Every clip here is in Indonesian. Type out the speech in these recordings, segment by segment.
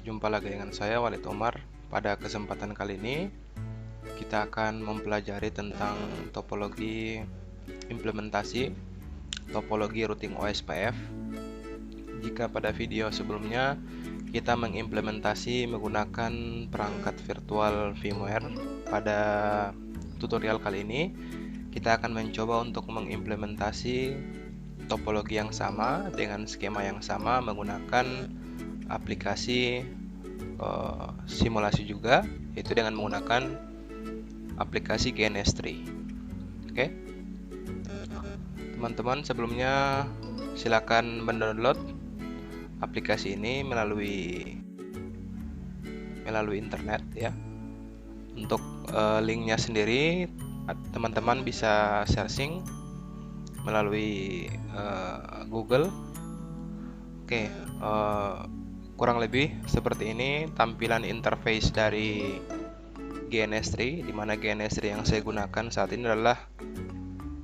Jumpa lagi dengan saya Walid Omar. Pada kesempatan kali ini kita akan mempelajari tentang topologi implementasi topologi routing OSPF. Jika pada video sebelumnya kita mengimplementasi menggunakan perangkat virtual VMware, pada tutorial kali ini kita akan mencoba untuk mengimplementasi topologi yang sama dengan skema yang sama menggunakan aplikasi simulasi juga, yaitu dengan menggunakan aplikasi GNS3. Oke, teman-teman, sebelumnya silakan mendownload aplikasi ini melalui internet ya. Untuk linknya sendiri teman-teman bisa searching melalui Google. Oke, kurang lebih seperti ini tampilan interface dari GNS3, di mana GNS3 yang saya gunakan saat ini adalah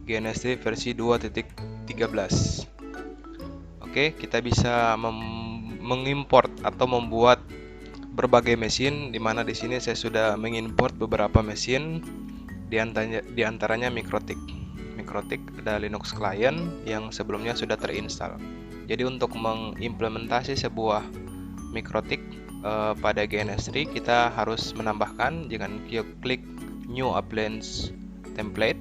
GNS3 versi 2.13. Oke, kita bisa mengimport atau membuat berbagai mesin, di mana di sini saya sudah mengimport beberapa mesin, di antaranya Mikrotik ada Linux client yang sebelumnya sudah terinstall. Jadi untuk mengimplementasi sebuah Mikrotik pada GNS3 kita harus menambahkan dengan klik New Appliance Template.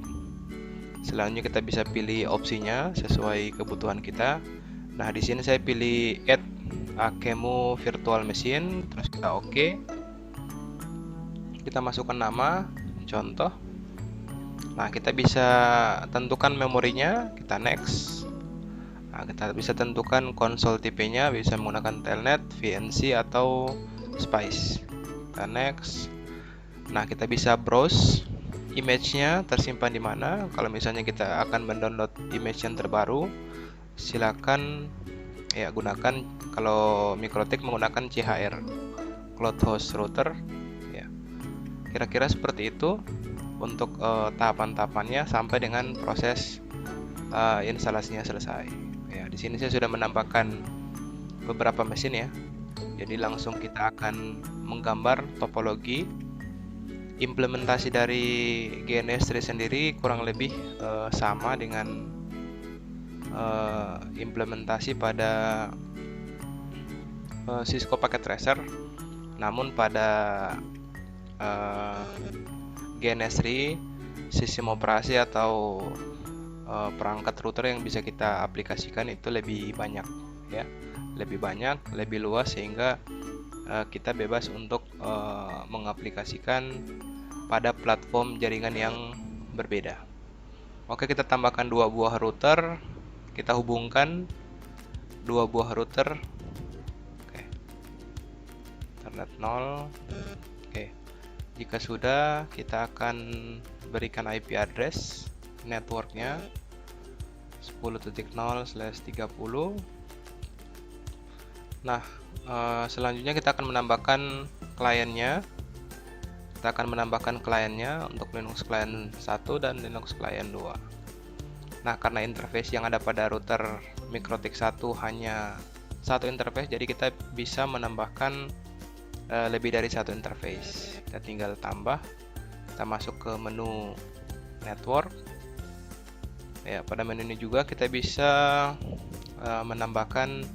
Selanjutnya kita bisa pilih opsinya sesuai kebutuhan kita. Nah, di sini saya pilih Add Akemu Virtual Machine, terus kita OK. Kita masukkan nama, contoh. Nah, kita bisa tentukan memorinya, kita next. Nah, kita bisa tentukan konsol tipenya, bisa menggunakan Telnet, VNC, atau Spice. Kita next. Nah, kita bisa browse image-nya tersimpan di mana. Kalau misalnya kita akan mendownload image yang terbaru, silakan ya gunakan, kalau Mikrotik menggunakan CHR, Cloud Host Router ya. Kira-kira seperti itu untuk tahapan-tahapannya sampai dengan proses instalasinya selesai. Ya, di sini saya sudah menambahkan beberapa mesin ya. Jadi langsung kita akan menggambar topologi implementasi dari GNS3 sendiri, kurang lebih sama dengan implementasi pada Cisco Packet Tracer. Namun pada GNS3 sistem operasi atau perangkat router yang bisa kita aplikasikan itu lebih banyak ya, lebih luas, sehingga kita bebas untuk mengaplikasikan pada platform jaringan yang berbeda. Oke, kita tambahkan 2 buah router, kita hubungkan 2 buah router. Oke, Ethernet 0. Oke, jika sudah, kita akan berikan IP address networknya 10.0/30. Nah, selanjutnya kita akan menambahkan kliennya. Kita akan menambahkan kliennya untuk Linux Client 1 dan Linux Client 2. Nah, karena interface yang ada pada router Mikrotik 1 hanya satu interface, jadi kita bisa menambahkan lebih dari satu interface. Kita tinggal tambah, kita masuk ke menu network. Ya, pada menu ini juga kita bisa menambahkan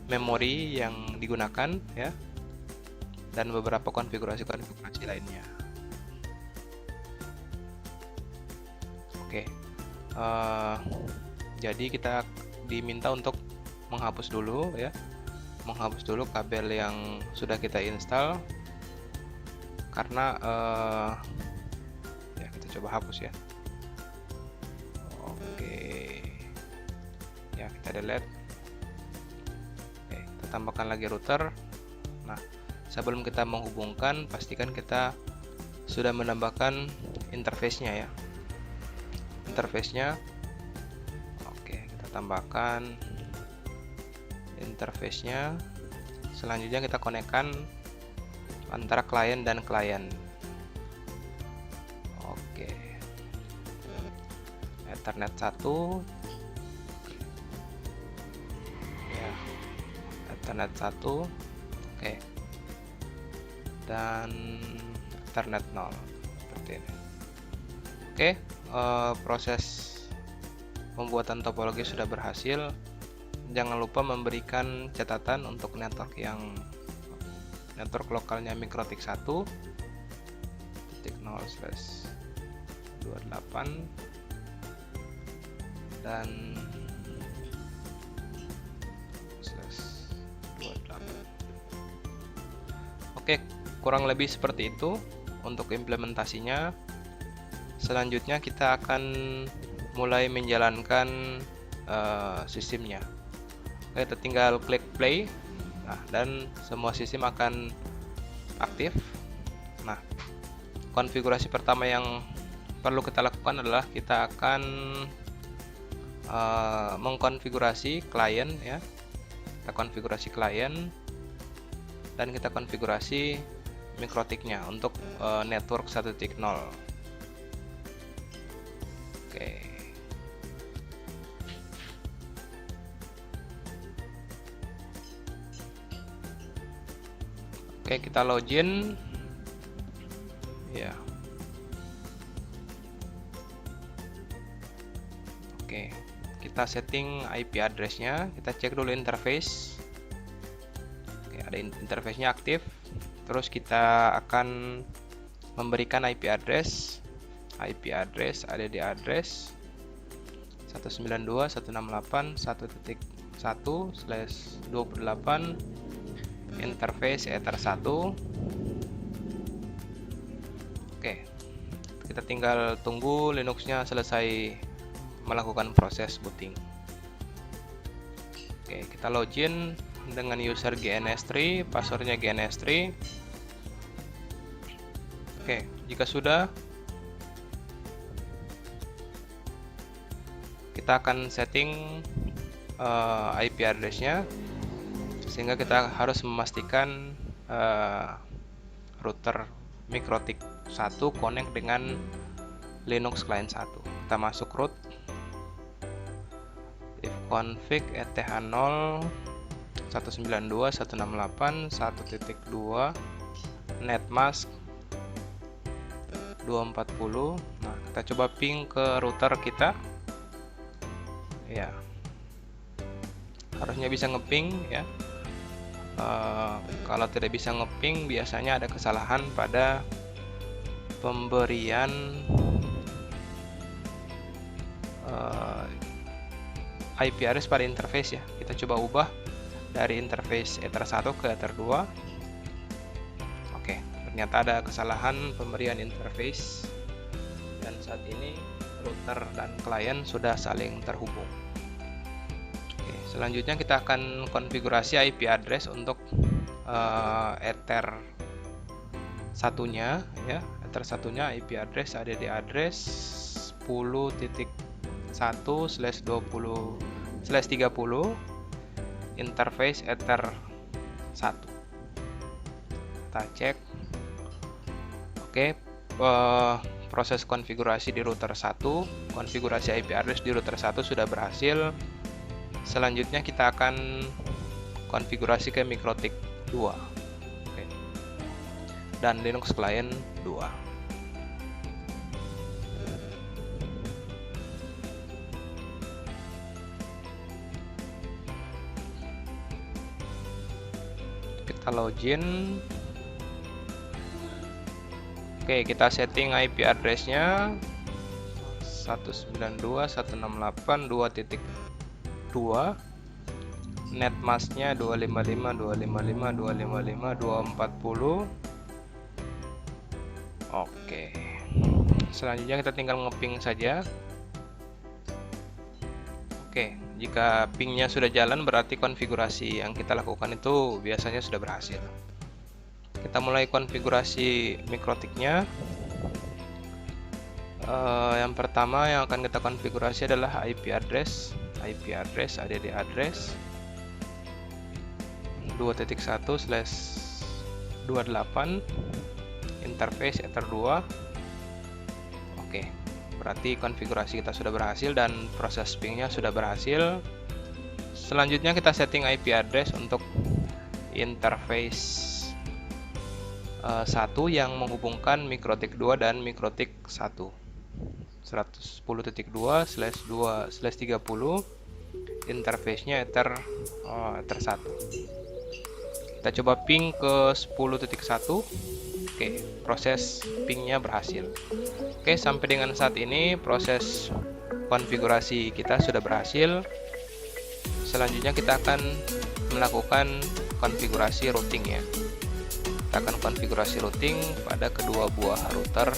memori yang digunakan ya, dan beberapa konfigurasi lainnya. Oke, jadi kita diminta untuk menghapus dulu ya, kabel yang sudah kita install, karena ya kita coba hapus ya. Oke ya, kita delete. Oke, kita tambahkan lagi router. Nah, sebelum kita menghubungkan, pastikan kita sudah menambahkan interface-nya ya. Oke, kita tambahkan interface-nya. Selanjutnya kita konekkan antara klien dan klien. Oke, Ethernet 1 ya, Ethernet 1. Oke, dan Ethernet 0 seperti ini. Oke, proses pembuatan topologi sudah berhasil. Jangan lupa memberikan catatan untuk network lokalnya Mikrotik 1.0/28 dan /28. Oke, kurang lebih seperti itu untuk implementasinya. Selanjutnya kita akan mulai menjalankan sistemnya. Oke, kita tinggal klik play. Nah, dan semua sistem akan aktif. Nah, konfigurasi pertama yang perlu kita lakukan adalah kita akan mengkonfigurasi klien ya. Kita konfigurasi klien dan kita konfigurasi Mikrotiknya untuk network 1.0. Oke. Oke, kita login. Ya. Oke, kita setting IP address-nya. Kita cek dulu interface. Oke, ada interface-nya aktif. Terus kita akan memberikan IP address. IP address ada di address 192.168.1.1/28 interface Ether 1. Oke, kita tinggal tunggu Linuxnya selesai melakukan proses booting. Oke, kita login dengan user GNS3, passwordnya GNS3. Oke, jika sudah, kita akan setting IP address-nya, sehingga kita harus memastikan router Mikrotik 1 connect dengan Linux client 1. Kita masuk root ifconfig eth0 192.168.1.2 netmask 240. Nah, kita coba ping ke router kita. Ya, harusnya bisa ngeping ya. Kalau tidak bisa ngeping, biasanya ada kesalahan pada pemberian IP address pada interface ya. Kita coba ubah dari interface Ether 1 ke Ether 2. Oke, ternyata ada kesalahan pemberian interface, dan saat ini router dan klien sudah saling terhubung. Oke, selanjutnya kita akan konfigurasi IP address untuk Ether satunya ya. Ether satunya IP address ada di address 10.1/20/30 interface Ether 1. Kita cek. Oke, proses konfigurasi di router 1, konfigurasi IP address di router 1 sudah berhasil. Selanjutnya kita akan konfigurasi ke Mikrotik 2. Oke. Dan Linux client 2. Kita login. Oke, kita setting IP address-nya 192.168.2.2, netmask-nya 255.255.255.240. Oke, selanjutnya kita tinggal ngeping saja. Oke, jika pingnya sudah jalan, berarti konfigurasi yang kita lakukan itu biasanya sudah berhasil. Kita mulai konfigurasi Mikrotiknya. Yang pertama yang akan kita konfigurasi adalah IP address. IP address ada di address 2.1/28 interface Ether 2. Oke, berarti konfigurasi kita sudah berhasil dan proses pingnya sudah berhasil. Selanjutnya kita setting IP address untuk interface 1 yang menghubungkan MikroTik 2 dan MikroTik 1. 110.2/2/30 interface-nya Ether 1. Kita coba ping ke 10.1. Oke, proses pingnya berhasil. Oke, sampai dengan saat ini proses konfigurasi kita sudah berhasil. Selanjutnya kita akan melakukan konfigurasi routing ya. Kita akan konfigurasi routing pada kedua buah router.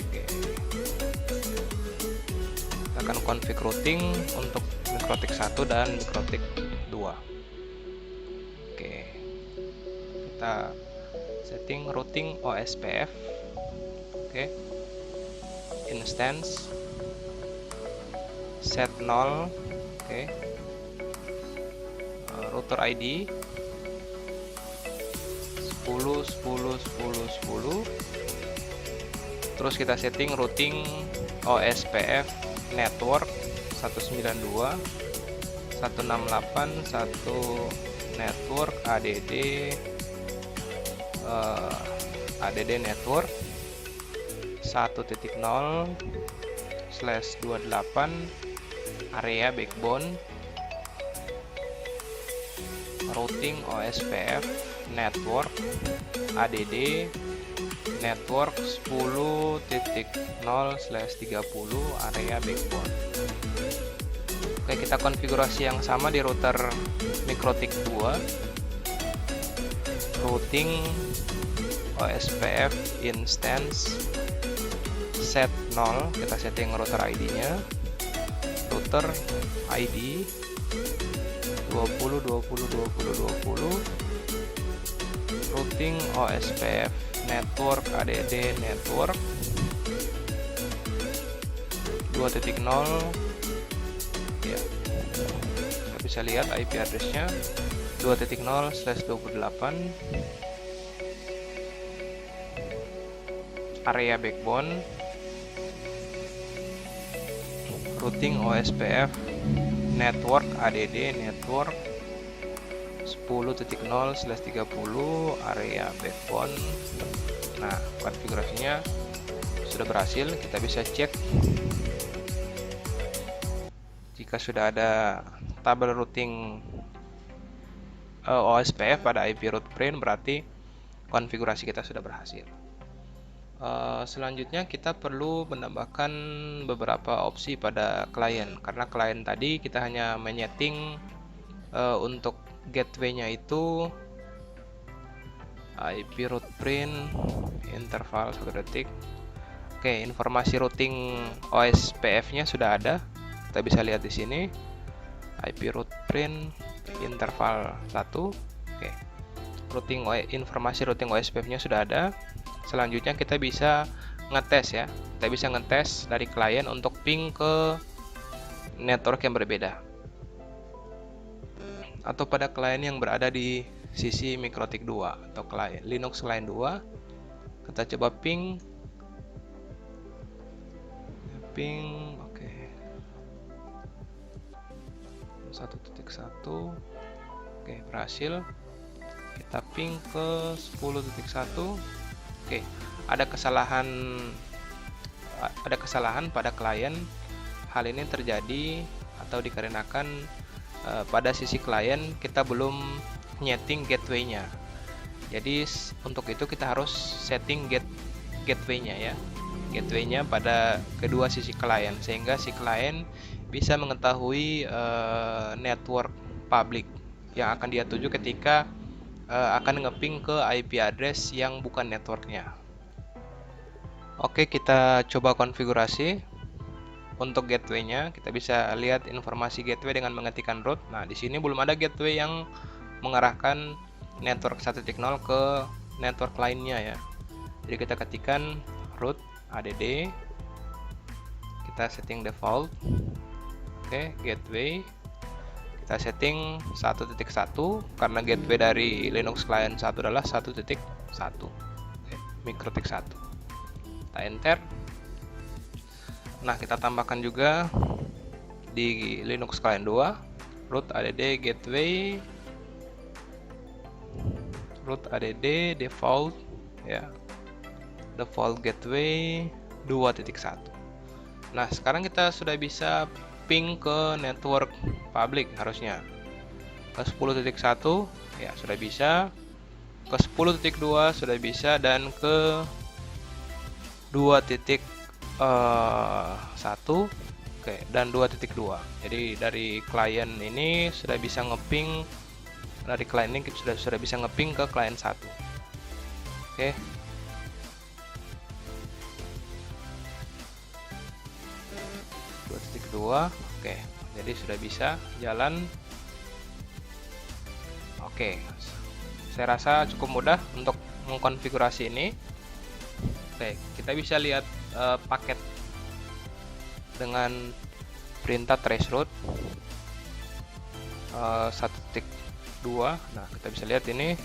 Oke. Kita akan config routing untuk MikroTik 1 dan MikroTik 2. Oke. Kita setting routing OSPF. Oke. Instance set 0. Oke. Router ID 10. Terus kita setting routing OSPF network 192 168 1 network ADD network 1.0/28 area backbone routing OSPF network ADD network 10.0/30 area backbone. Oke, kita konfigurasi yang sama di router MikroTik 2. Routing OSPF instance set 0, kita setting router ID-nya. Router ID 20. Routing OSPF network ADD network 2.0 ya. Kita bisa lihat IP address-nya 2.0/28 area backbone routing OSPF network ADD network 10.0/30 area backbone. Nah, konfigurasinya sudah berhasil. Kita bisa cek jika sudah ada tabel routing OSPF pada IP root print, berarti konfigurasi kita sudah berhasil. Selanjutnya kita perlu menambahkan beberapa opsi pada klien, karena klien tadi kita hanya menyeting untuk gateway-nya itu IP root print interval 1 detik. Oke, informasi routing OSPF-nya sudah ada. Kita bisa lihat di sini IP root print interval 1. Oke. Informasi routing OSPF-nya sudah ada. Selanjutnya kita bisa ngetes ya. Kita bisa ngetes dari klien untuk ping ke network yang berbeda, atau pada klien yang berada di sisi MikroTik 2 atau klien Linux Client 2. Kita coba ping. Oke. 1.1. Oke, berhasil. Kita ping ke 10.1. Oke, ada kesalahan pada klien. Hal ini terjadi atau dikarenakan pada sisi klien kita belum nyeting gateway-nya. Jadi untuk itu kita harus setting gateway-nya ya. Gateway-nya pada kedua sisi klien sehingga si klien bisa mengetahui network public yang akan dia tuju ketika akan ngeping ke IP address yang bukan networknya. Oke, kita coba konfigurasi. Untuk gateway-nya, kita bisa lihat informasi gateway dengan mengetikkan root. Nah, di sini belum ada gateway yang mengarahkan network 1.0 ke network lainnya ya. Jadi kita ketikkan root ADD. Kita setting default. Oke, gateway. Kita setting 1.1 karena gateway dari Linux Client 1 adalah 1.1. MikroTik 1. Kita enter. Nah, kita tambahkan juga di Linux Client 2 root ADD gateway root add default ya, default gateway 2.1. Nah, sekarang kita sudah bisa ping ke network public harusnya. Ke 10.1 ya sudah bisa, ke 10.2 sudah bisa, dan ke 2.1 oke, dan 2.2. Jadi dari klien ini sudah bisa ngeping, dari klien ini sudah bisa ngeping ke klien 1. Oke. Oke, jadi sudah bisa jalan. Oke, saya rasa cukup mudah untuk mengkonfigurasi ini. Oke, kita bisa lihat paket dengan perintah traceroute 1.2. Nah, kita bisa lihat ini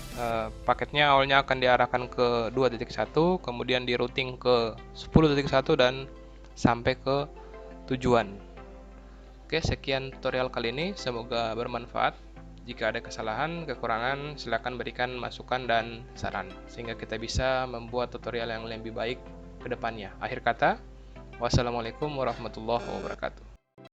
paketnya awalnya akan diarahkan ke 2.1, kemudian di routing ke 10.1 dan sampai ke tujuan. Oke, sekian tutorial kali ini, semoga bermanfaat. Jika ada kesalahan, kekurangan, silakan berikan masukan dan saran, sehingga kita bisa membuat tutorial yang lebih baik ke depannya. Akhir kata, wassalamualaikum warahmatullahi wabarakatuh.